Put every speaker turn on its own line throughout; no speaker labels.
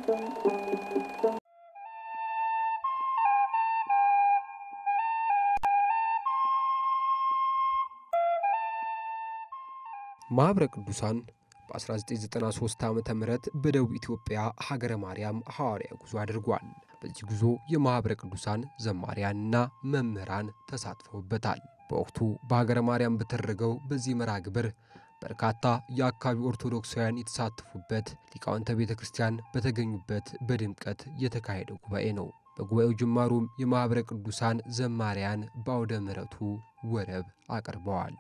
ማህበረ ቅዱሳን በ1993 ዓመተ ምህረት በደቡብ ኢትዮጵያ ሀገረ ማርያም ሐዋርያ ጉዞ አድርጓል። በዚህ ጉዞ የማህበረ ቅዱሳን ዘማሪያንና መምህራን ተሳትፈውበታል። በወቅቱ በሀገረ ማርያም በተደረገው በዚህ መርሃ ግብር በርካታ የአካባቢ ኦርቶዶክሳውያን የተሳተፉበት ሊቃውንተ ቤተክርስቲያን በተገኙበት በድምቀት የተካሄደ ጉባኤ ነው። በጉባኤው ጅማሮም የማህበረ ቅዱሳን ዘማሪያን በአውደ ምሕረቱ ወረብ አቅርበዋል።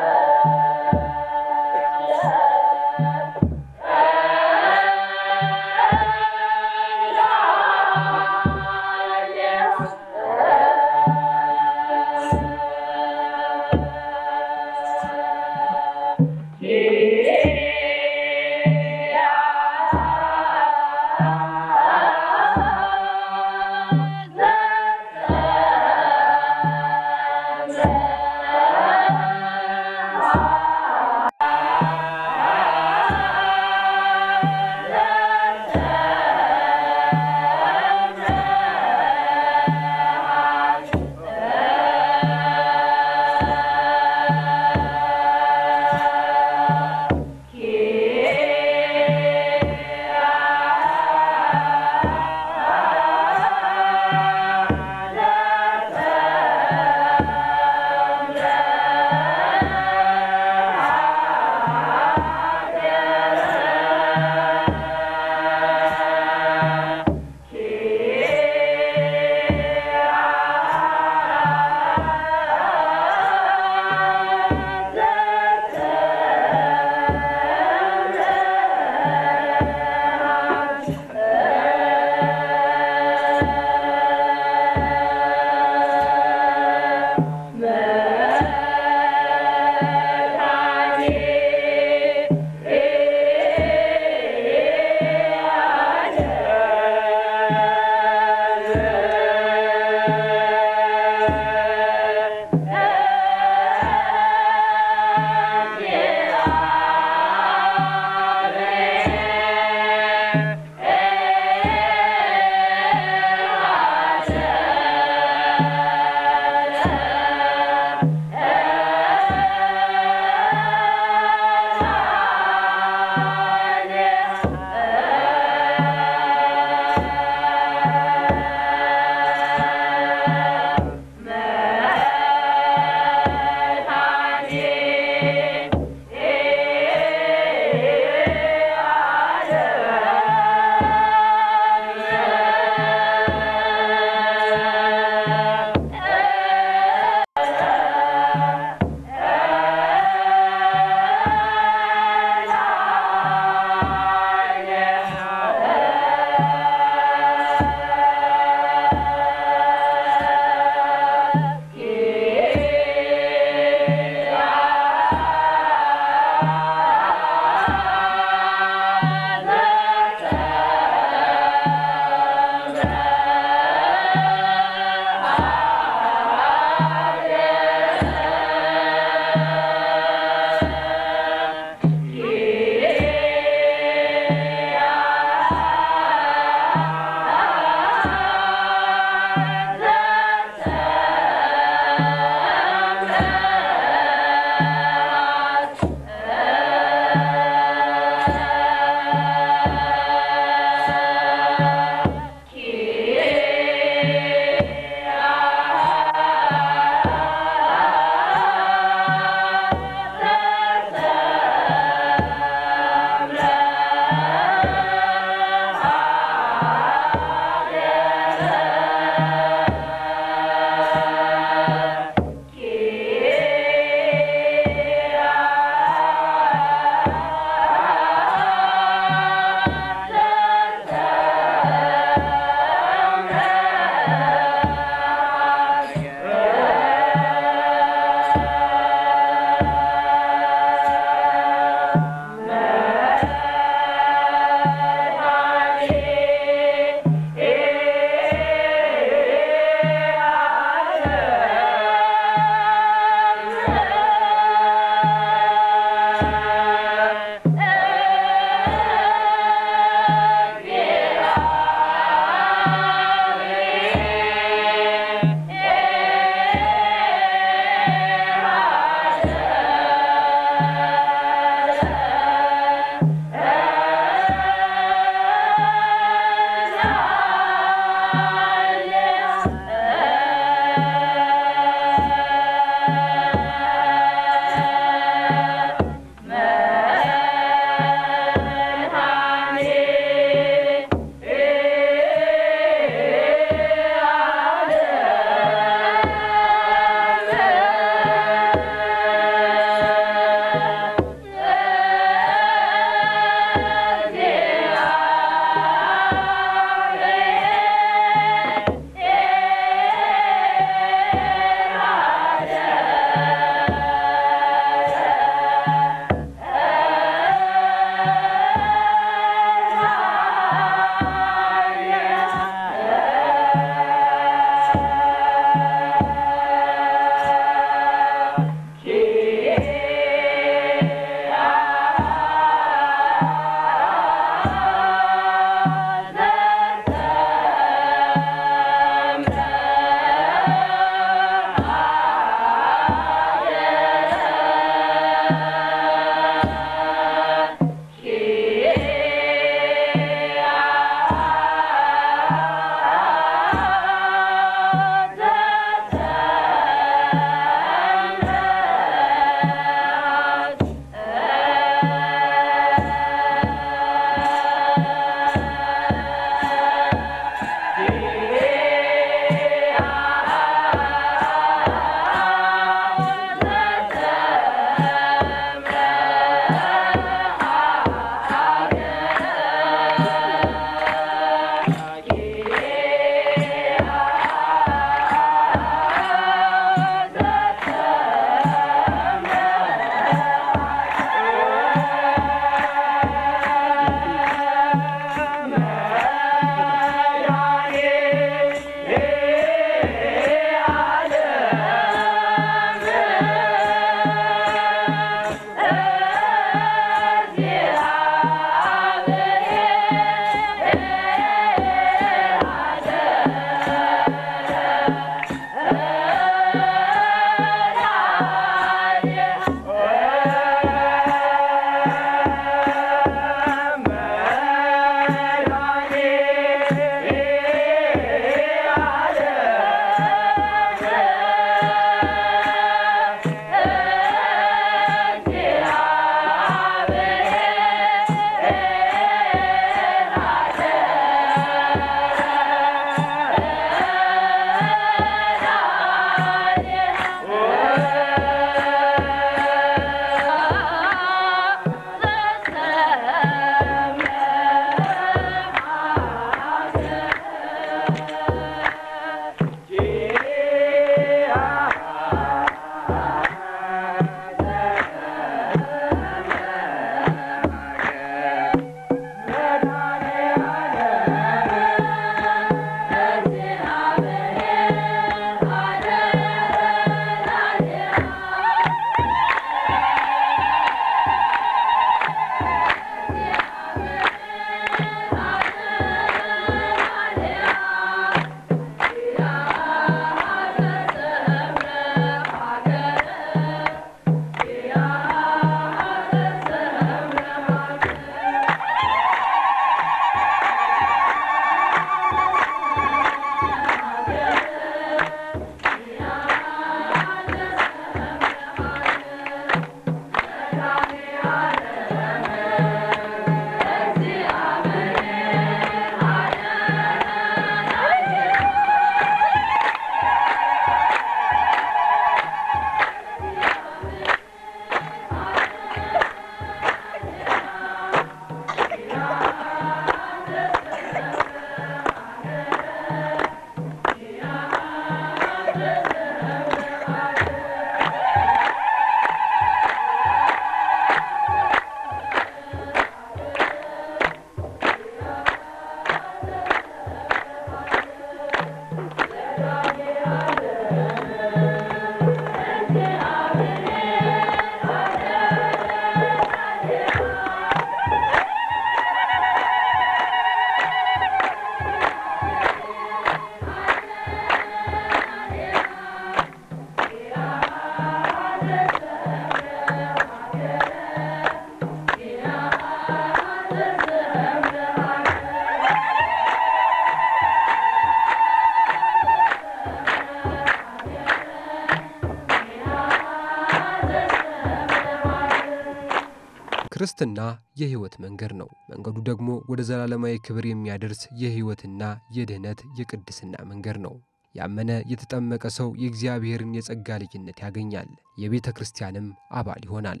ክርስትና የህይወት መንገድ ነው። መንገዱ ደግሞ ወደ ዘላለማዊ ክብር የሚያደርስ የህይወትና የድህነት የቅድስና መንገድ ነው። ያመነ የተጠመቀ ሰው የእግዚአብሔርን የጸጋ ልጅነት ያገኛል። የቤተ ክርስቲያንም አባል ይሆናል።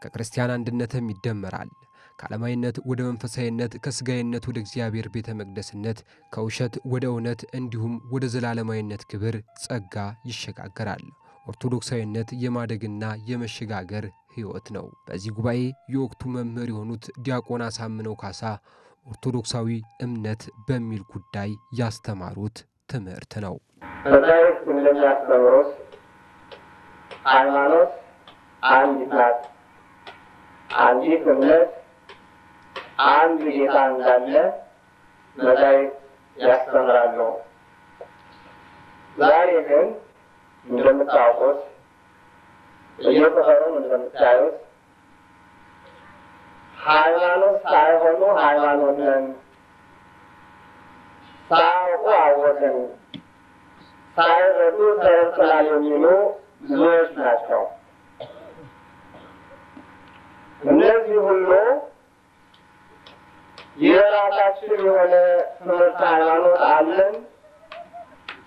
ከክርስቲያን አንድነትም ይደመራል። ከዓለማዊነት ወደ መንፈሳዊነት፣ ከስጋዊነት ወደ እግዚአብሔር ቤተ መቅደስነት፣ ከውሸት ወደ እውነት እንዲሁም ወደ ዘላለማዊነት ክብር ጸጋ ይሸጋገራል። ኦርቶዶክሳዊነት የማደግና የመሸጋገር ህይወት ነው። በዚህ ጉባኤ የወቅቱ መምህር የሆኑት ዲያቆን አሳምነው ካሳ ኦርቶዶክሳዊ እምነት በሚል ጉዳይ ያስተማሩት ትምህርት ነው።
በዛሬው እንደሚያስተምሩት ሃይማኖት አንዲት ናት። አንዲት እምነት አንድ ጌታ እንዳለ መጻሕፍት ያስተምራሉ። ዛሬ ግን እንደምታውቁት እየተፈሩም እንደምታዩት ሃይማኖት ሳይሆኑ ሃይማኖት ነን፣ ሳያውቁ አወቅን፣ ሳይረዱ ተረድተናል የሚሉ ብዙዎች ናቸው። እነዚህ ሁሉ የራሳችን የሆነ ትምህርት ሃይማኖት አለን፣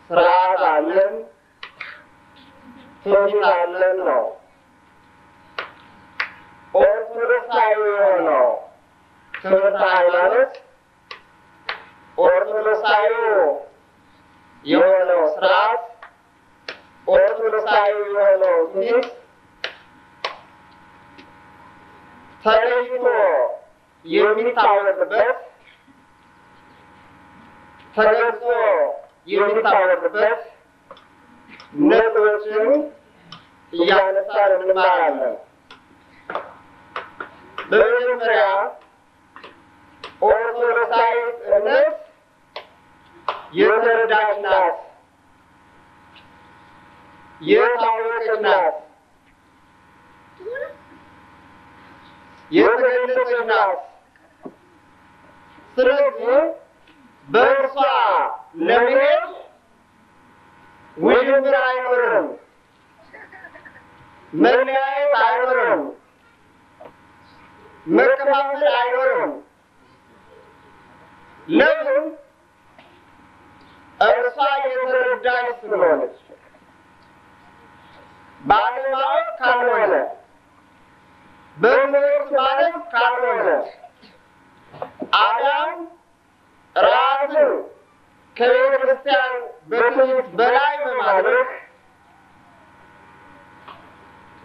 ስርዓት አለን፣ ትውፊት አለን ነው። ኦርቶዶክሳዊ የሆነው ትምህርት ሃይማኖት፣ ኦርቶዶክሳዊ የሆነው ስርዓት፣ ኦርቶዶክሳዊ የሆነው ትውፊት ተለይቶ የሚታወቅበት፣ ተገልጾ የሚታወቅበት ነጥቦችን እያነሳን እንማራለን። በመጀመሪያ ኦርቶዶክሳዊ እምነት የተረዳች ናት፣ የታወቀች ናት፣ የተገለጸች ናት። ስለዚህ በእርሷ ለመሄድ ውዥንብር አይኖርም፣ መለያየት አይኖርም፣ መከፋፈል አይኖርም። ለምን? እርሷ የተረዳች ስለሆነች። ባለማወቅ ካልሆነ፣ በትምህርት ማለት ካልሆነ፣ አዳም ራስን ከቤተ ክርስቲያን በትምህርት በላይ በማድረግ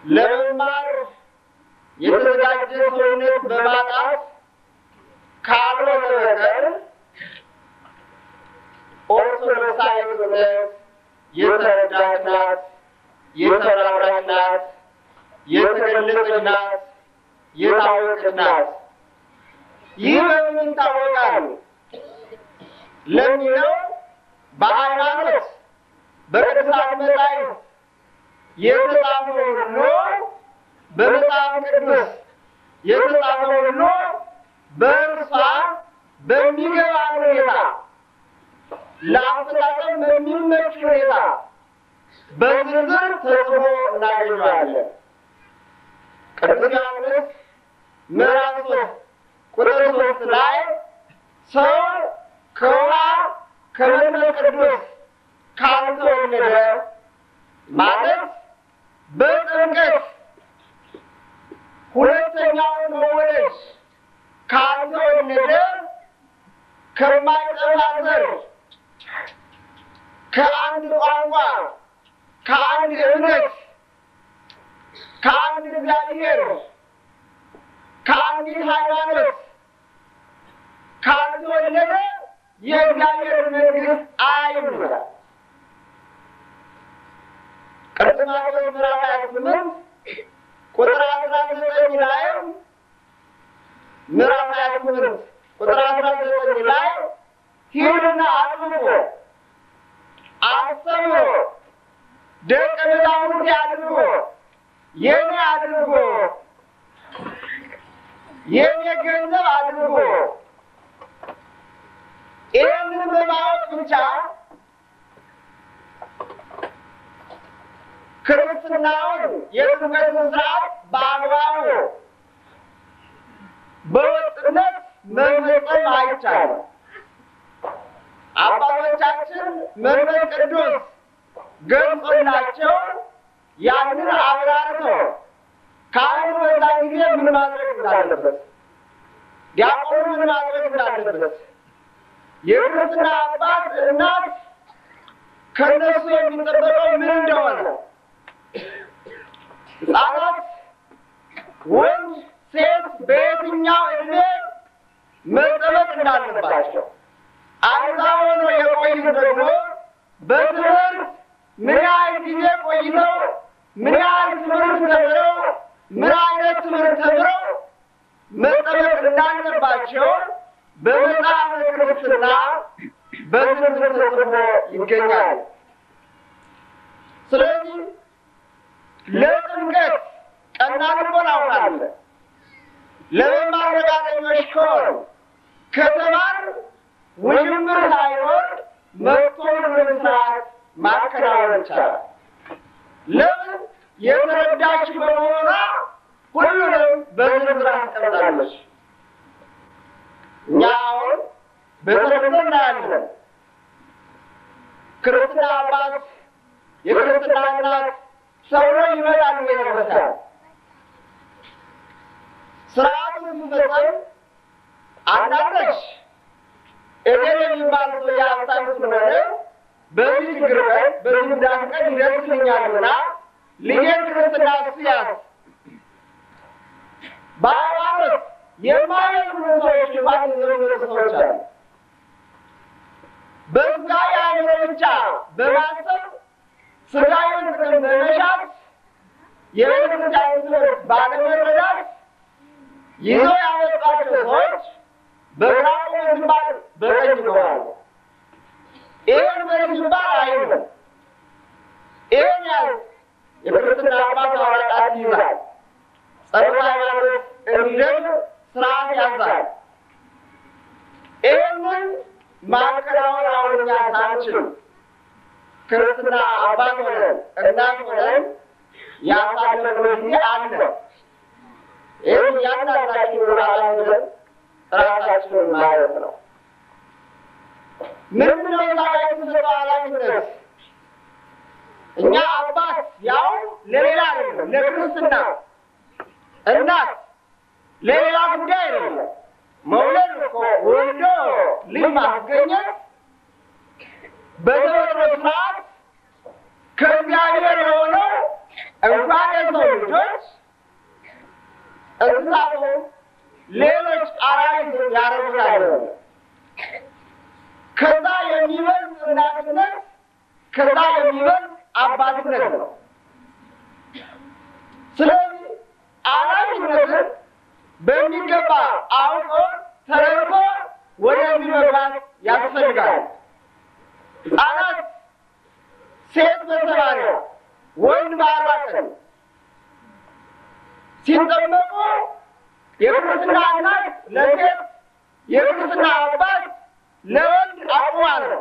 ለመማር የተዘጋጀ ሰውነት በማጣት ካልሆነ በቀር ኦርቶዶክሳዊ እምነት የተረዳች ናት፣ የተብራራች ናት፣ የተገለጸች ናት፣ የታወቀች ናት። ይህ በምን ይታወቃል ለሚለው በሃይማኖት በቅዱሳት መጻሕፍት የተጻፈው ሁሉ በመጽሐፍ ቅዱስ የተጻፈው ሁሉ በእርሷ በሚገባ ሁኔታ ለአፈጻጸም በሚመች ሁኔታ በዝርዝር ተጽፎ እናገኘዋለን። ቅዱስ ዮሐንስ ምዕራፍ 3 ቁጥር 3 ላይ ሰው ከውሃ ከመንፈስ ቅዱስ ካልተወለደ ማለት በጥምቀት ሁለተኛውን መወለድ ካልተወለደ ከማይጠፋ ዘር ከአንድ ቋንቋ ከአንድ እምነት ከአንድ እግዚአብሔር ከአንዲት ሃይማኖት ካልተወለደ የእግዚአብሔር መንግሥት አይኖርም። ቅዱስ ማቴዎስ ምዕራፍ 28 ቁጥር 19 ላይ ምዕራፍ 28 ቁጥር 19 ላይ ሂዱና አጥምቁ፣ አስተምሩ፣ ደቀ መዛሙርቴ አድርጉ፣ የኔ አድርጉ፣ የኔ ገንዘብ አድርጉ። ይህንን በማወቅ ብቻ ክርስትናውን የጥምቀትን ስርዓት በአግባቡ እናትነት መፈጸም አይቻልም። አባቶቻችን መንፈስ ቅዱስ ገልጾላቸው ያንን አብራርተው ካህኑ በዛ ጊዜ ምን ማድረግ እንዳለበት፣ ዲያቆኑ ምን ማድረግ እንዳለበት፣ የክርስትና አባት እናት ከነሱ የሚጠበቀው ምን እንደሆነ፣ ሕፃናት ወንድ ሴት በየትኛው ዕድሜ መጠበቅ እንዳለባቸው፣ አሕዛብ ሆነው የቆዩት ደግሞ በትምህርት ምን ያህል ጊዜ ቆይተው ምን ያህል ትምህርት ተምረው ምን አይነት ትምህርት ተምረው መጠበቅ እንዳለባቸው በመጽሐፈ ክርስትና በዝርዝር ተጽፎ ይገኛል። ስለዚህ ለጥምቀት ቀና ልቦናው ካለ ለመማር ፈቃደኞች ከሆኑ ከተማር ውዥንብር ሳይኖር መጥቶን በስርዓት ማከናወን ይቻላል። ለምን የተረዳች በመሆኗ ሁሉንም በዝርዝር አስቀምጣለች። እኛ አሁን በተለምዶ እናያለን። ክርስትና አባት የክርስትና እናት ሰብረው ይመጣሉ ቤተክርስቲያን። ስርዓቱን ሲፈጸም አንዳንዶች እገሌ የሚባል ሰው የሀብታም ስለሆነ በዚህ ችግር ቀን በዚህ ጉዳት ቀን ይደርስልኛልና ልጄን ክርስትና ስያዝ በሃይማኖት የማያምኑ ሰዎች የሚዘምሩ ሰዎች አሉ። በስጋዊ አእምሮ ብቻ በማሰብ ስጋዊውን ጥቅም በመሻት የቤተክርስቲያን ትምህርት ባለመረዳት ይዘው ያመጧቸው ሰዎች በግራ ቆመው ሲባል በቀኝ ይገባሉ። ይህን መሪ ሲባል አይልም። ይህን ያዝ የክርስትና አባት አዋጣት ይይዛል። ጸሎተ ሃይማኖት እንዲደርስ ስርዓት ያዛል። ይህንን ማከናወን አሁን እኛ ሳንችል ክርስትና አባት ሆነን እናት ሆነን ያሳለፍነው ጊዜ አለ። ይህን እያንዳንዳችን ራሳችንን ራሳችንን ማየት ነው። ምንድነው ዛሬ የተሰጠው ኃላፊነት? እኛ አባት ያው ለሌላ አይደለም፣ ለክርስትና እናት ለሌላ ጉዳይ አይደለም። መውለድ እኮ ወልዶ ልጅ ማስገኘት በተፈጥሮ ስርዓት ከእግዚአብሔር የሆነው እንኳን የሰው ልጆች እንስሳቱ ሌሎች አራዊት ያደርጉታል። ከዛ የሚበልጥ እናትነት ከዛ የሚበልጥ አባትነት ነው። ስለዚህ ኃላፊነትን በሚገባ አውቆ ተረድቶ ወደዚህ መግባት ያስፈልጋል። ሕፃናት ሴት በሰማንያ ወንድ በ40 ቀን ሲጠመቁ የክርስትና እናት ለሴት የክርስትና አባት ለወንድ አቁማለሁ፣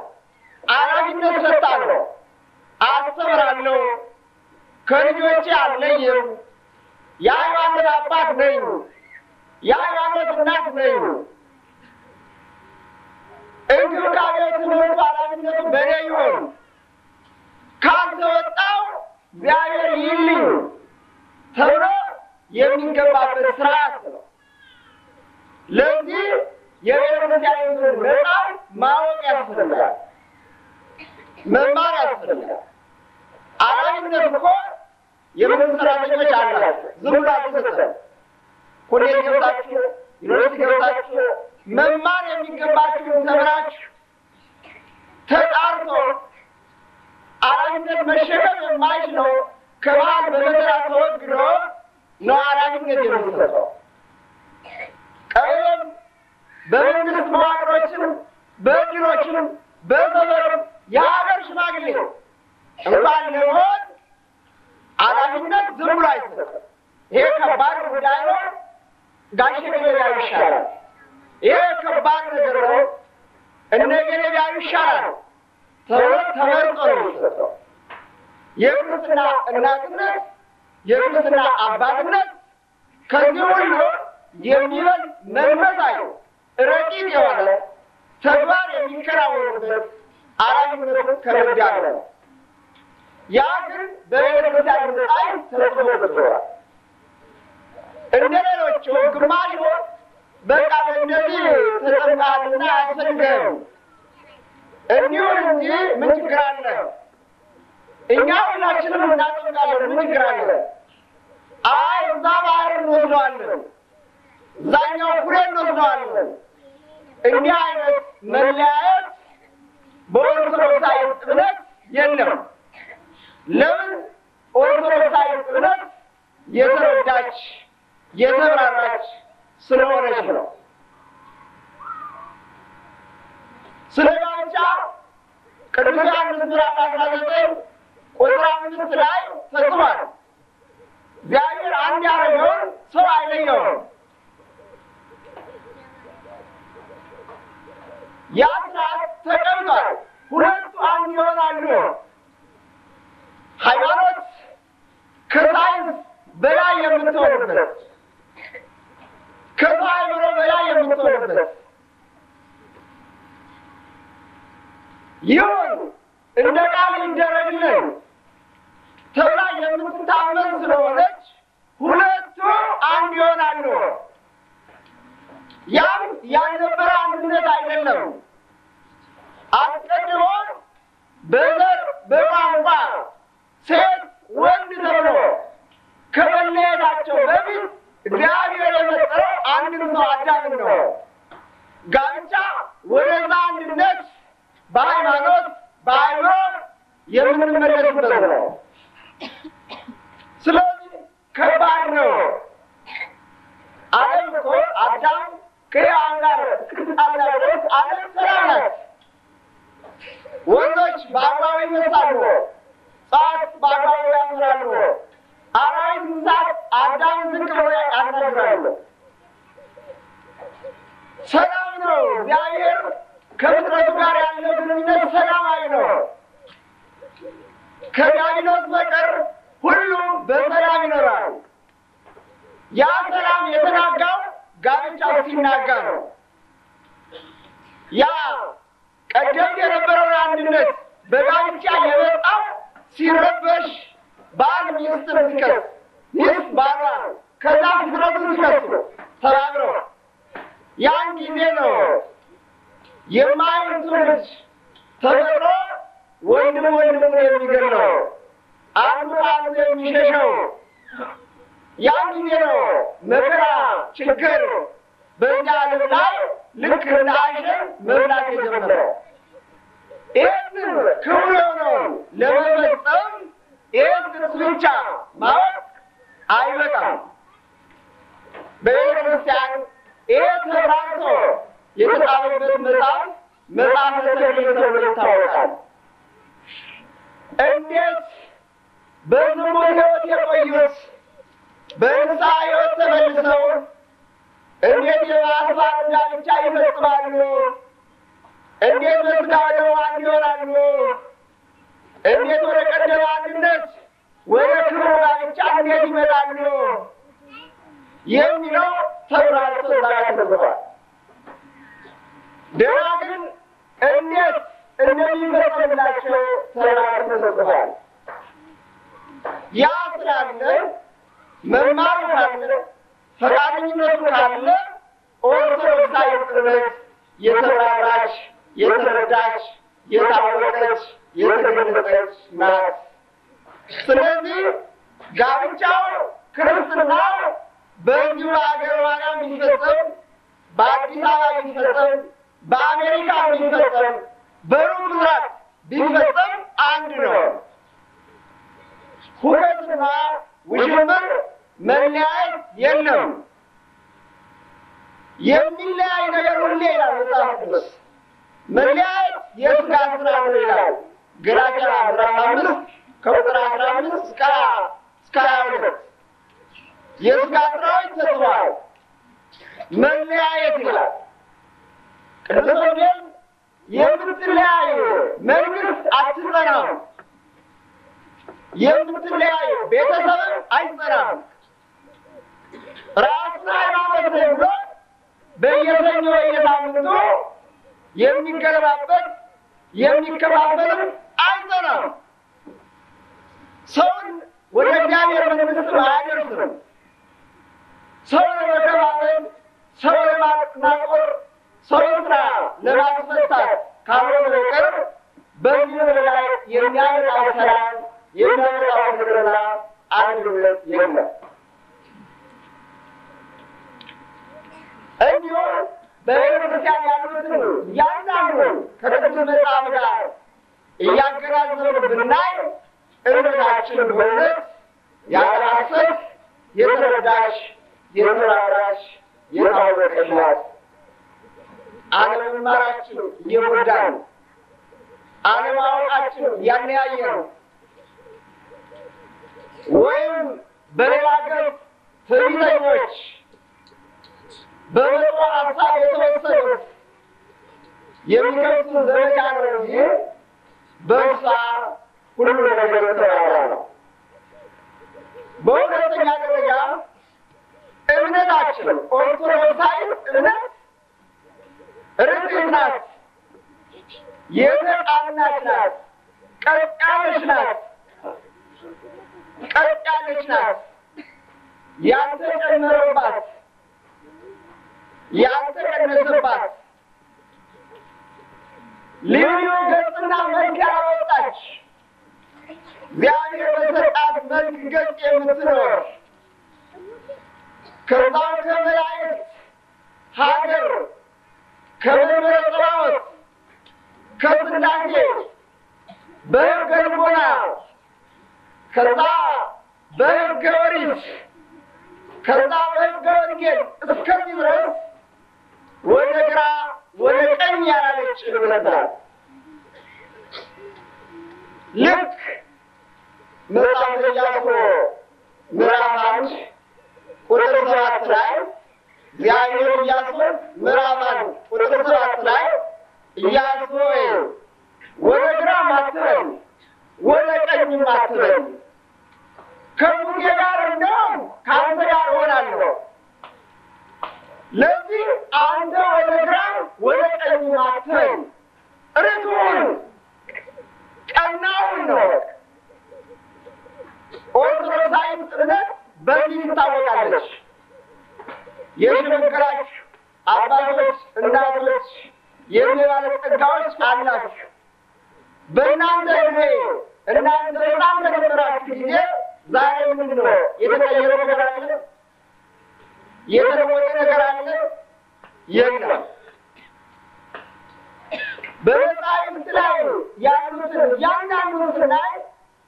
ኃላፊነት ሰጣለሁ፣ አስተምራለሁ፣ ከልጆቼ አልለይም፣ የሃይማኖት አባት ነኝ፣ የሃይማኖት እናት ነኝ። እንክብካቤው፣ ትምህርቱ፣ ኃላፊነቱ በእኔ ይሆን። ካልተወጣው እግዚአብሔር ይልኝ ተብሎ የሚገባበት ስርዓት ነው። ለዚህ የቤተክርስቲያንን መጽሐፍ ማወቅ ያስፈልጋል፣ መማር ያስፈልጋል። ኃላፊነት እኮ የመንግስት ሰራተኞች አላቸው። ዝም ብሎ አልተሰጠም። ኮሌጅ ገብታችሁ ዩኒቨርሲቲ ገብታችሁ መማር የሚገባችሁን ተምራችሁ ተጣርቶ ኃላፊነት መሸከም የማይችለው ከመሀል በመከራ ተወግዶ ነው ኃላፊነት የሚሰጠው። ቀበሌም በመንግስት መዋቅሮችም በእድሮችም በሰፈርም የሀገር ሽማግሌ እንኳን ለመሆን ኃላፊነት ዝም ብሎ አይሰጥም። ይሄ ከባድ ጉዳይ ነው። ጋሼ ገሌ ይሻላል፣ ይሄ ከባድ ነገር ነው፣ እነ ገሌ ይሻላል ተብሎ ተመርጦ ነው የሚሰጠው። የክርስትና እናትነት የክርስትና አባትነት ከዚህ ሁሉ የሚበልጥ መንፈሳዊ ረቂቅ የሆነ ተግባር የሚከናወንበት ኃላፊነቱ ከበድ ያለ ነው። ያ ግን በቤተክርስቲያን ላይ ተጽፎበታል። እንደ ሌሎቹ ግማሹ በቃ እንደዚህ ተጠምቃልና አያስፈልግም እንዲሁን እንጂ ምን ችግር አለ? እኛ ሁላችንም እናጠምቃለን፣ ምን ችግር አለ? አይ እዛ ባህር እንወስደዋለን፣ እዛኛው ኩሬ እንወስደዋለን። እንዲህ አይነት መለያየት በኦርቶዶክሳዊ እምነት የለም። ለምን? ኦርቶዶክሳዊ እምነት የተረዳች የተብራራች ስለሆነች ነው። ስለ ጋብቻ ቅዱስ ዮሐንስ ምዕራፍ 19 ቁጥር 5 ላይ ተጽፏል። እግዚአብሔር አንድ ያደረገውን ሰው አይለየውም። ያ ሥርዓት ተቀምጧል። ሁለቱ አንድ ይሆናሉ። ሃይማኖት ከሳይንስ በላይ የምትሆንበት፣ ከሰው አእምሮ በላይ የምትሆንበት ይሁን እንደ ቃል ይደረግልን ተብላ የምትታመን ስለሆነች ሁለቱ አንድ ይሆናሉ። ያም ያልነበረ አንድነት አይደለም። አስቀድሞ በዘር በቋንቋ ሴት ወንድ ተብሎ ከመለየታቸው በፊት እግዚአብሔር የፈጠረው አንድን ሰው አዳምን ነው። ጋብቻ ወደዛ አንድነት በሃይማኖት በአእምሮ የምንመለስበት ነው። ስለዚህ ከባድ ነው። ዓለም እኮ አዳም ከሔዋን ጋር እስክትጣላ ድረስ ዓለም ሰላም ናት። ወንዶች በአግባቡ ይመስላሉ፣ እጽዋት በአግባቡ ያምራሉ፣ አራዊት እንስሳት አዳም ዝቅ ብሎ ያናግራሉ። ሰላም ነው። እግዚአብሔር ከፍጥረቱ ጋር ያለው ግንኙነት ሰላማዊ ነው። ከዲያብሎስ በቀር ሁሉም በሰላም ይኖራል። ያ ሰላም የተናጋው ጋብቻው ሲናጋ ነው። ያ ቀደምት የነበረውን አንድነት በጋብቻ የመጣው ሲረበሽ ባል ሚስትን ሲከስ፣ ሚስት ባሏን፣ ከዛ ፍጥረቱን ሲከሱ ተባብረው ያን ጊዜ ነው የማይሆን ትውልድ ተፈጥሮ ወንድም ወንድሙን የሚገድለው፣ አንዱ አንዱ የሚሸሸው። ያን ጊዜ ነው መከራ ችግር በእኛ ዓለም ላይ ልክ እንደ አሸን መብላት የጀመረው። ይህንን ክብር የሆነውን ለመፈጸም ይህን ጥቅስ ብቻ ማወቅ አይበቃም። በቤተ ክርስቲያን ይህ ተብራርቶ የተጻፈበት መጽሐፈ ተክሊል ተብሎ ይታወቃል። እንዴት በዝሙት ሕይወት የቆዩት በንስሐ ሕይወት ተመልሰው እንዴት የማስፋት ጋብቻ ይፈጽማሉ? እንዴት በሥጋ ወደሙ አንድ ይሆናሉ? እንዴት ወደ ቀደመ አንድነት ወደ ክብሩ ጋብቻ እንዴት ይመጣሉ? የሚለው ተብራርቶ እዛ ጋር ተጽፏል። ደህና ግን እንዴት እንደሚፈጸምላቸው ተብራርቶ ተጽፏል። ያ ስላለ መማሩ ካለ ፈቃደኝነቱ ካለ ኦርቶዶክሳዊ እምነት የተብራራች የተረዳች የታወቀች የተገለጸች ናት። ስለዚህ ጋብቻው ክርስትናው በዚሁ በሀገረ ማርያም ቢፈጸም፣ በአዲስ አበባ ቢፈጸም፣ በአሜሪካ ቢፈጸም፣ በሩቅ ምስራቅ ቢፈጸም አንድ ነው። ሁከትና ውዥንብር መለያየት የለም። የሚለያይ ነገር ሁሌ ይላል መጽሐፍ ቅዱስ። መለያየት የሥጋ ሥራ ነው ይላል ገላትያ ምዕራፍ 5 ከቁጥር 15 እስከ 22 የሥጋ ሥራዎች ተጽፈዋል። መለያየት ይላል ቅዱስ ወንጌል። የምትለያዩ መንግስት አትጸናም፣ የምትለያዩ ቤተሰብ አይጸናም። ራሱን ሃይማኖት ነው ብሎ በየሰኞ በየሳምንቱ የሚገለባበት የሚከፋፈልም አይጠናም። ሰውን ወደ እግዚአብሔር መንግሥት አያደርስም። ሰውን ለመከፋፈል፣ ሰው ለማናቆር፣ ሰውን ስራ ለማስፈታት ካልሆነ በቀር በዚህ ምድር ላይ የሚያመጣው ሰላም የሚያመጣው ፍቅርና አንድነት የለም። እንዲሁም በቤተ ክርስቲያን ያሉትን እያንዳንዱን ከቅዱስ መጽሐፍ ጋር እያገናዘብን ብናይ እምነታችን በእውነት ያለ ሐሰት የተረዳች የተራራች የታወቀች ናት። አለመማራችን እየጎዳን፣ አለማወቃችን እያለያየን ወይም በሌላ ሀገር ትዕቢተኞች በመጥፎ ሀሳብ የተወሰኑት የሚከፍቱት ዘመቻ ነው እንጂ በእሷ ሁሉ ነገር የተባለ ነው። በሁለተኛ ደረጃ እምነታችን ኦርቶዶክሳዊ እምነት ርትዕት ናት፣ የተቃናች ናት፣ ቀጥ ያለች ናት፣ ቀጥ ያለች ናት፣ ያልተጨመረባት ያልተቀነሰባት ልዩ ገጽና መልክ ያወጣች እግዚአብሔር በሰጣት መልክ ገጽ የምትኖር ከዛው ከመላእክት ሀገር ከመንበረ ጸባዖት ከሥላሴ በሕገ ልቦና ከዛ በሕገ ኦሪት ከዛ በሕገ ወንጌል እስከዚህ ድረስ ወደ ግራ ወደ ቀኝ ያላለች እምነት ናት። ልክ መጽሐፈ ኢያሱ ምዕራፍ 1 ቁጥር 7 ላይ እግዚአብሔር ኢያሱን ምዕራፍ 1 ቁጥር 7 ላይ ኢያሱ ሆይ ወደ ግራም አትበል ወደ ቀኝም አትበል፣ ከሙሴ ጋር እንደውም ከአንተ ጋር እሆናለሁ። ለዚህ አንተ ወደ ግራም ወደ ቀኝም አትበል፣ ርቱዕን ቀናውን ነው። ኦርቶዶክሳዊ እምነት በዚህ ትታወቃለች። የሸመገላችሁ አባቶች፣ እናቶች፣ የዕድሜ ባለጸጋዎች አላችሁ። በእናንተ ዕድሜ እናንተ በጣም በነበራችሁ ጊዜ ዛሬ ምንድን ነው የተቀየረ ነገር አለ? የተለወጠ ነገር አለ? የለም። በመጻሕፍት ላይ ያሉትን እያንዳንዱን ስናይ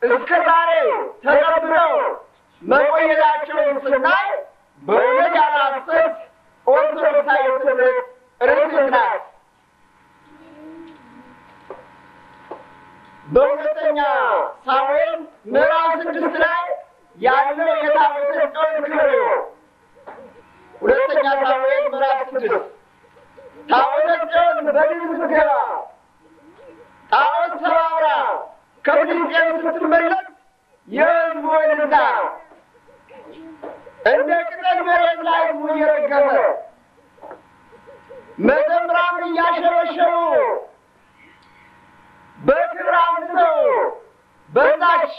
እስከ ዛሬ ተቀብለው መቆየታቸውን ስናይ በእውነት ያለ ሐሰት ኦርቶዶክሳዊ እምነት ርትዕት ናት። በሁለተኛ ሳሙኤል ምዕራፍ 6 ላይ ያለው የታቦተ ጽዮን ክብር ነው። ሁለተኛ ሳሙኤል ምዕራፍ 6 ታቦተ ጽዮን በድል ስትገባ ጣዖት ሰባብራ ከፍልስጤም ስትመለስ የሕዝቡ እልልታ እንደ ቅጠል መሬት ላይ ሕዝቡ እየረገፈ መዘምራን እያሸበሸቡ በክብር አምልከው በዛች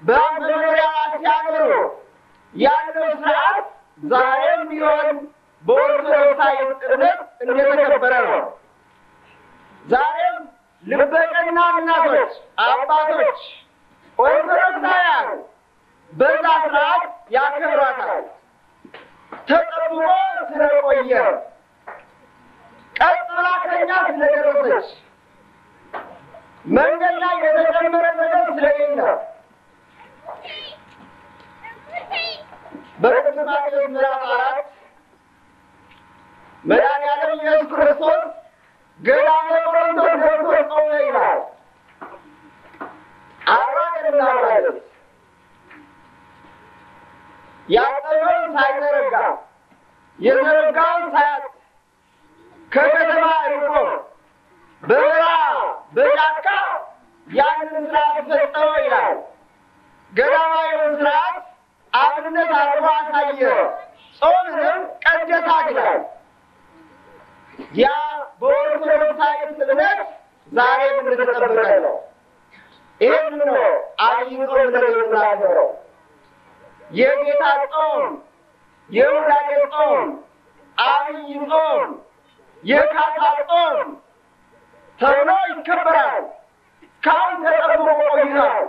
በመኖሪያ ሲያኖሩ ያለው ስርዓት ዛሬም ቢሆን በኦርቶዶክሳዊ እምነት እንደተከበረ ነው። ዛሬም ልበቀና እናቶች፣ አባቶች ኦርቶዶክሳውያን በዛ ስርዓት ያከብሯታል። ተጠብቆ ስለቆየ ቀጥ ብላ ከእኛ ስለደረሰች መንገድ ላይ የተጨመረ ነገር ስለሌለ በቅዱስ ማቴዎስ ምዕራፍ 4 መድኃኒዓለም ኢየሱስ ክርስቶስ ገዳመ ቆሮንቶስ ገብቶ ጾመ ይላል። 40 ቀንና 40 ሌሊት ያጠበውን ሳይዘረጋ የዘረጋውን ሳያጥ ከከተማ ርቆ በበረሃ በጫካ ያንን ስርዓት ፈጸመ ይላል። ገዳማዊውን ስርዓት አብነት አድርጎ አሳየ። ጾምንም ቀደሳት ይላል። ያ በኦርቶዶክሳዊት እምነት ዛሬም እንደተጠበቀ ነው። ይህን ነው አብይ ጾም ብለን የምናከብረው። የጌታ ጾም፣ የውዳሴ ጾም፣ አብይ ጾም፣ የካሳ ጾም ተብሎ ይከበራል። እስካሁን ተጠብቆ ቆይቷል።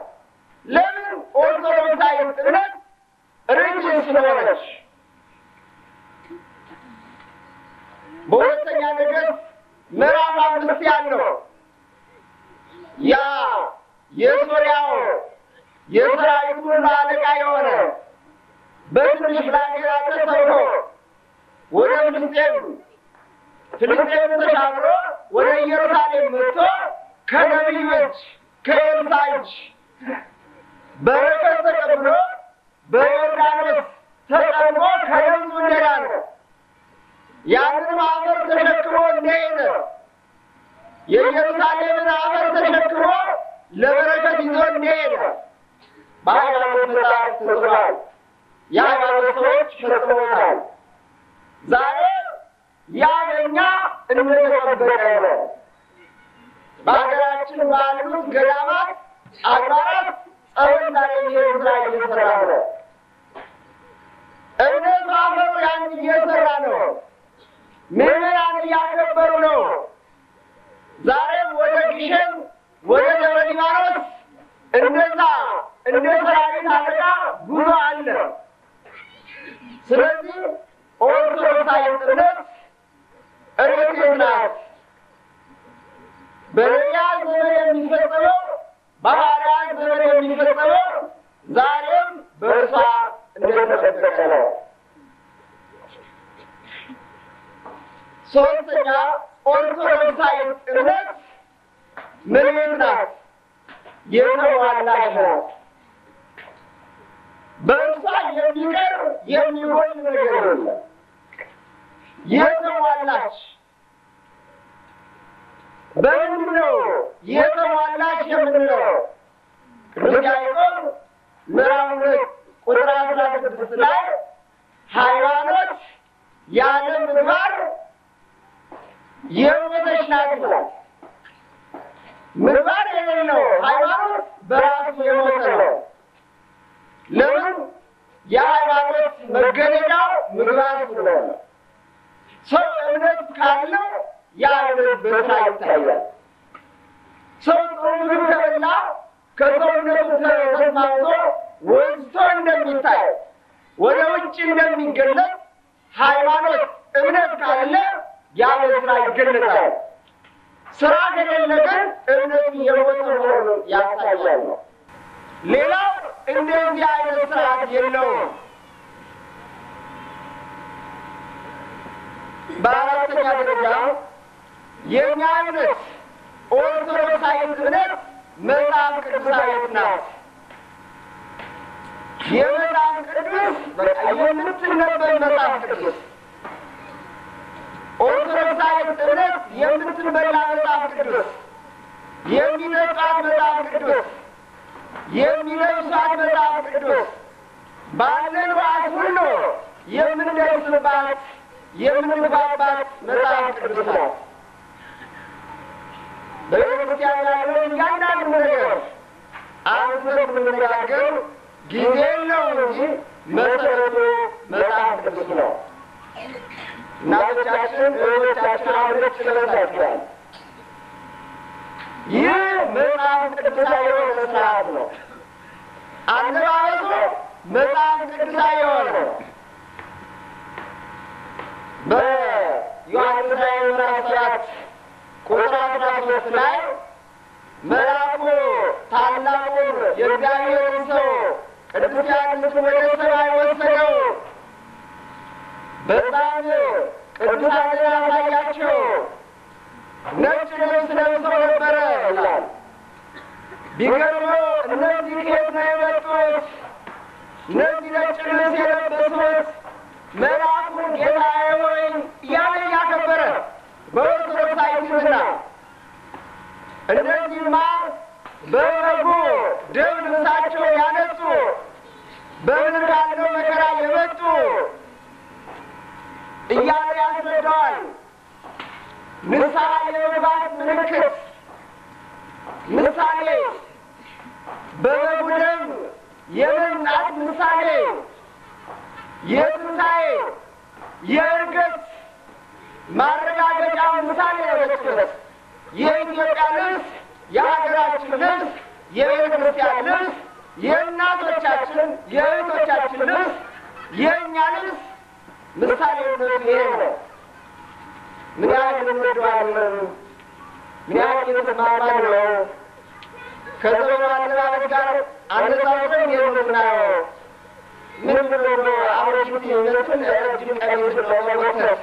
ለምን? ኦርቶዶክሳዊት እምነት ርጅን ስለሆነች። በሁለተኛ ነገሥት ምዕራፍ 5 ያለው ያ የሶርያው የሰራዊቱ አለቃ የሆነ በትንሽ ብላቴና ተሰብሮ ወደ ፍልስጤም ተሻግሮ ወደ ኢየሩሳሌም መጥቶ ከነቢዩ እጅ ከኤልሳዕ እጅ በረከት ተቀብሎ በዮርዳኖስ ተጠምቆ ከደሙ እንደዳነ ያንን አፈር ተሸክሞ እንደሄደ የኢየሩሳሌምን አፈር ተሸክሞ ለበረከት ይዞ እንደሄደ በሃይማኖት መጽሐፍ ተጽፏል። የሃይማኖት ሰዎች ፈጽመውታል። ዛሬ ያ በእኛ እንደተጠበቀ ነው። በሀገራችን ባሉት ገዳማት፣ አድባራት ጸበል ዛሬ ይሄ ስራ እየሰራ ነው። እምነት ማህበሩ ያን እየሰራ ነው። ምዕመናን እያከበሩ ነው። ዛሬም ወደ ግሸን ወደ ደብረ ሊባኖስ እንደዛ እንደ ሰራዊት አለቃ ጉዞ አለ። ስለዚህ ኦርቶዶክሳዊት እምነት እርግጥ ናት። በነቢያት ዘመን የሚፈጸመው በሐዋርያት ዘመን የሚፈጸመው ዛሬም በእርሷ እንደተጠበቀ ነው። ሶስተኛ ኦርቶዶክሳዊት እምነት ምን ናት? የተሟላች ናት። በእርሷ የሚቀር የሚጎል ነገር የለም። የተሟላች በምንድን ነው የተሟላች የምንለው? ቅዱስ ያዕቆብ ምዕራፍ 2 ቁጥር 16 ላይ ሃይማኖት ያለ ምግባር የሞተች ናት ይላል። ምግባር የሌለው ሃይማኖት በራሱ የሞተ ነው። ለምን? የሃይማኖት መገለጫው ምግባር ስለሆነ። ሰው እምነት ካለው ያ እምነት በስራ ይታያል። ሰው ጥሩ ምግብ ከበላ ከሰውነቱ ተስማምቶ ወጥቶ እንደሚታይ ወደ ውጭ እንደሚገለጥ ሃይማኖት እምነት ካለ ያ በስራ ይገለጣል። ስራ ከሌለ ግን እምነቱ የሞተ መሆኑን ያሳያል። ሌላው እንደዚህ አይነት ስርዓት የለውም። በአራተኛ ደረጃ የእኛ እምነት ኦርቶዶክሳዊት እምነት መጽሐፍ ቅዱሳዊት ናት። የመጽሐፍ ቅዱስ በቃ የምትነበብ መጽሐፍ ቅዱስ ኦርቶዶክሳዊት እምነት የምትበላ መጽሐፍ ቅዱስ፣ የሚጠጣት መጽሐፍ ቅዱስ፣ የሚለብሷት መጽሐፍ ቅዱስ፣ ባለን ዋት ሁሉ የምንደርስባት የምንግባባት መጽሐፍ ቅዱስ ናት። በቤተክርስቲያን ያለው እያንዳንዱ ነገር አንስተን ብንነጋገር ጊዜ የለው እንጂ መሰረቱ መጽሐፍ ቅዱስ ነው። እናቶቻችን እህቶቻችን አብረች ስለሳቸዋል። ይህ መጽሐፍ ቅዱሳዊ የሆነ ስርዓት ነው። አለባበሱ መጽሐፍ ቅዱሳዊ የሆነ ነው። በዮሐንስ ራዕይ ምዕራፍ 7 ቁጥር 13 ላይ መልአኩ ታላቁን የእግዚአብሔርን ሰው ቅዱስ ዮሐንስን ወደ ሰማይ ወሰደው። በዛም ቅዱሳንን አሳያቸው። ነጭ ልብስ ለብሰው ነበረ ይላል። ቢገርመው እነዚህ ከየት ነው የመጡት? እነዚህ ነጭ ልብስ የለበሱት መልአኩን ጌታዬ ሆይ እያለ እያከበረ በኦርቶዶክሳዊትና እነዚህማ በበጉ ደም ልብሳቸውን ያነጹ በምድር ካለው መከራ የመጡ እያለ ያስረዳዋል። ንስሐ የመግባት ምልክት ምሳሌ፣ በበጉ ደም የመንጻት ምሳሌ፣ የትንሣኤ የእርገት ማረጋገጫ ምሳሌ ነች። የኢትዮጵያ ልብስ፣ የሀገራችን ልብስ፣ የቤተ ክርስቲያን ልብስ፣ የእናቶቻችን የእህቶቻችን ልብስ፣ የእኛ ልብስ ምሳሌነቱ ይሄ ነው። ምን ያህል እንወደዋለን? ምን ያህል የተስማማን ነው? ከዘመኑ አለባበስ ጋር አነጻጽረን የምናየው ምንድን ነው? አሮጊትነትን ረጅም ቀሚስ ነው መጎተት፣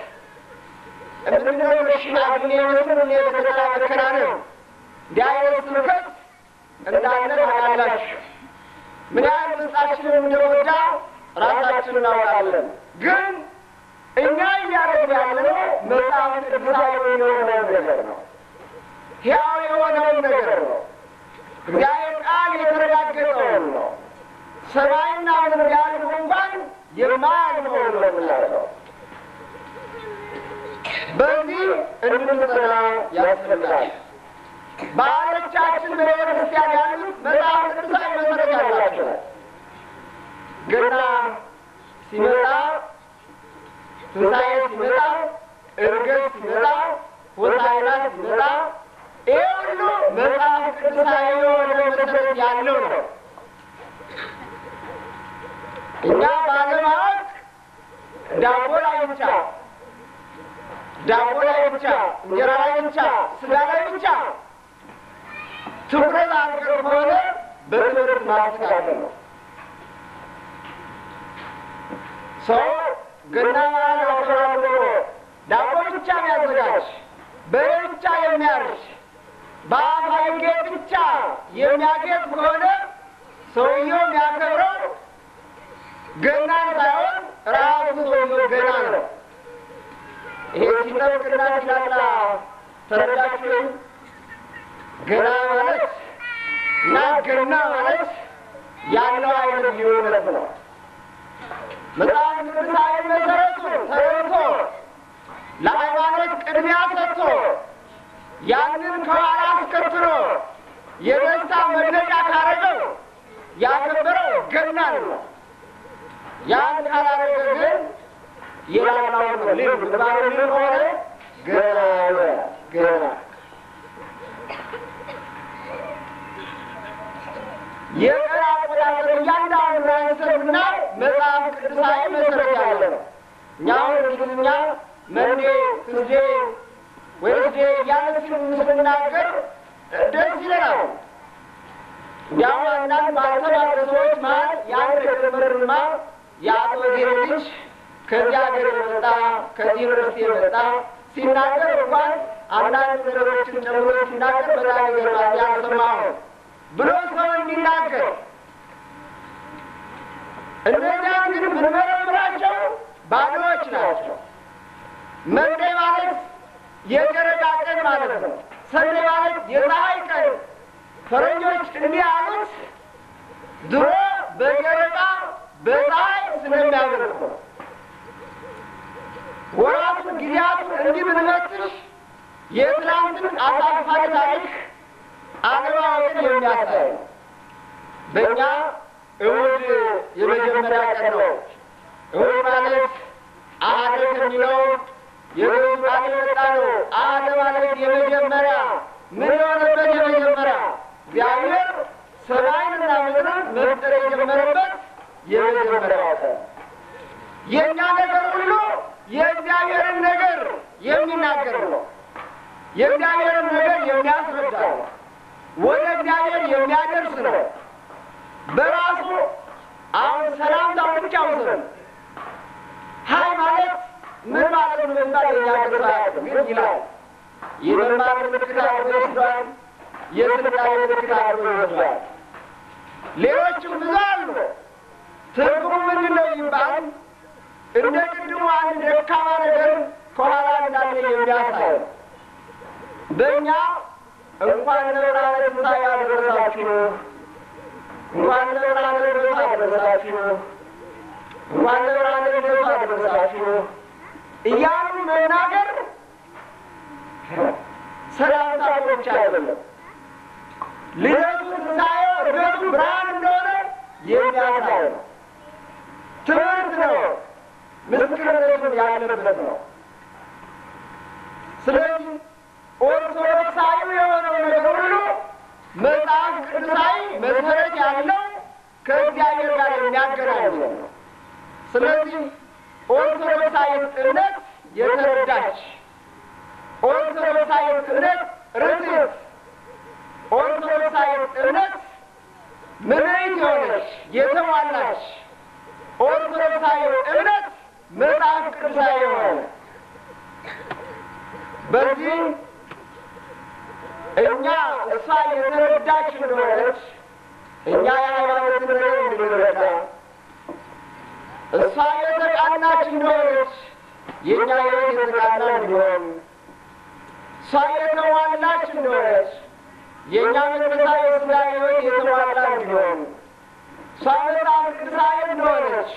ምንድነው ሽማግሌነትን እኔ በተራ መከናነብ። እንዲህ አይነት ስብከት እንዳለ ታውቃላችሁ። ምን ያህል ውስጣችንን እንደጎዳ ራሳችን እናውቃለን። ግን እኛ እያደረግን ያለነው መጽሐፍ ቅዱሳዊ የሆነውን ነገር ነው። ሕያው የሆነውን ነገር ነው። እግዚአብሔር ቃል የተረጋገጠውን ነው። ሰማይና ምድር ያልፉ እንኳን የማያልፈውን ነው የምናደርገው። በዚህ እንድንጸና ያስፈልጋል። በዓሎቻችን በቤተ ክርስቲያን ያሉት መጽሐፍ ቅዱሳዊ መሰረት ያላቸው ገና ሲመጣ፣ ትንሣኤ ሲመጣ፣ ዕርገት ሲመጣ፣ ሆሳዕና ሲመጣ ይህ ሁሉ መጽሐፍ ቅዱሳዊ የሆነ መሰረት ያለው ነው። እኛ ባለማወቅ ዳቦ ላይ ብቻ እንጀራ ላይ ብቻ ስጋ ላይ ብቻ ትኩረት አድርገን ከሆነ በትምህርት ማስተካከል ነው። ሰው ገና ያከብራል ብሎ ዳቦ ብቻ የሚያዘጋጅ፣ በሬ ብቻ የሚያርስ፣ በአፋዊ ጌጥ ብቻ የሚያጌጥ ከሆነ ሰውየው የሚያከብረው ገናን ሳይሆን ራሱ ሰውየው ገና ነው። ይሄ ሲጠብቅና ሲላላ ተረዳችሁ? ገና ማለት እና ገና ማለት ያለው አይነት ልዩነት ነው። መጽሐፍ ቅዱሳዊ መሰረቱ ተረድቶ ለሃይማኖት ቅድሚያ ሰጥቶ ያንን ከኋላ አስከትሎ የደስታ መግለጫ ካረገው ያከበረው ገናን ነው። ያን ካላረገ ግን የላላው ነው። ልብ ባለ ሆነ ገና የቀን አቆጣጠር እያንዳንዱ አንሰብና መጽሐፍ ቅዱሳዊ መሰረት ያለ ነው። እኛውን እንግሊዝኛ መንዴ፣ ትዝዴ፣ ዌንስዴ እያልን ስንናገር ደስ ይለናል። እንዲያው አንዳንድ ባልተማሩ ሰዎች መሀል የአንድ ገመርማ የአቶ ጌሮ ልጅ ከዚህ ሀገር የመጣ ከዚህ ዩኒቨርሲቲ የመጣ ሲናገር እንኳን አንዳንድ ነገሮችን ጨምሮ ሲናገር በጣም ይገርማል። ያልሰማሁ ብሎ ሰው እንዲናገር እነዚያን ግን ብንመረምራቸው ባዶዎች ናቸው። መንዴ ማለት የጨረቃ ቀን ማለት ነው። ሰንዴ ማለት የፀሐይ ቀን። ፈረንጆች እንዲህ አሉት ድሮ በጨረቃ በፀሐይ ስለሚያመልክ ነው። ወራቱን ጊዜያቱን እንዲህ ብንመትሽ የትናንትን አሳፋሪ ታሪክ አለማወቅን የሚያሳይ ነው። በእኛ እሑድ የመጀመሪያ ቀን ነው። እሑድ ማለት አሐደ ከሚለው የግዕዝ ቃል የመጣ ነው። አሐደ ማለት የመጀመሪያ፣ ምን የሆነበት የመጀመሪያ እግዚአብሔር ሰማይንና ምድርን መፍጠር የጀመረበት የመጀመሪያው ቀን። የእኛ ነገር ሁሉ የእግዚአብሔርን ነገር የሚናገር ነው። የእግዚአብሔርን ነገር የሚያስረዳ ነው። ወደ እግዚአብሔር የሚያደርስ ነው። በራሱ አሁን ሰላምታው ብቻ ውሰን። ሀይ ማለት ምን ማለት ነው? ምሳሌ የሚያገር አያውቅም፣ ግን ይላል። የመማር ምልክት አድርጎ ይወስዷል። የስልጣኔ ምልክት አድርጎ ይወስዷል። ሌሎችም ብዙ አሉ። ትርጉሙ ምንድን ነው ይባል እንደ ቅድሙ አንድ ደካማ ነገር ከኋላ እንዳለ የሚያሳይ ነው። በእኛ እንኳን ለብርሃነ ትንሣኤ አደረሳችሁ፣ እንኳን ለብርሃነ ልደቱ አደረሳችሁ፣ እንኳን ለብርሃነ ልደቱ አደረሳችሁ እያሉ መናገር ሰላምታ ብቻ አይደለም። ልደቱ ትንሣኤው እርገቱ ብርሃን እንደሆነ የሚያሳይ ነው። ትምህርት ነው። ምስክርነቱን ያለበት ነው። ስለዚህ ኦርቶዶክሳዊ የሆነው ነገር ሁሉ መጽሐፍ ቅዱሳዊ መሰረት ያለው ከእግዚአብሔር ጋር የሚያገናኝ ነው። ስለዚህ ኦርቶዶክሳዊ እምነት የተረዳች፣ ኦርቶዶክሳዊ እምነት ርትዕት፣ ኦርቶዶክሳዊ እምነት ምንዕት የሆነች የተሟላች፣ ኦርቶዶክሳዊ እምነት መጽሐፍ ቅዱሳዊ የሆነ በዚህ እኛ እሷ የተረዳች እንደሆነች እኛ የሃይማኖትን ነገር እንድንረዳ፣ እሷ የተቃናች እንደሆነች የእኛ ሕይወት የተቃና እንዲሆን፣ እሷ የተሟላች እንደሆነች የእኛ መንፈሳዊ ሥጋ ሕይወት የተሟላ እንዲሆን፣ እሷ መጽሐፍ ቅዱሳዊ እንደሆነች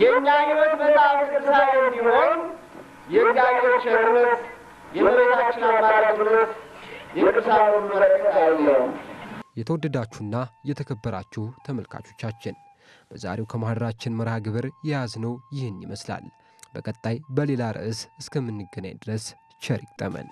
የእኛ ሕይወት መጽሐፍ ቅዱሳዊ እንዲሆን የእግዚአብሔር ቸርነት የእመቤታችን አማላጅነት የቅዱሳኑ በረከት አይለየን።
የተወደዳችሁና የተከበራችሁ ተመልካቾቻችን በዛሬው ከማህደራችን መርሃ ግብር የያዝነው ይህን ይመስላል። በቀጣይ በሌላ ርዕስ እስከምንገናኝ ድረስ ቸር ይግጠመን።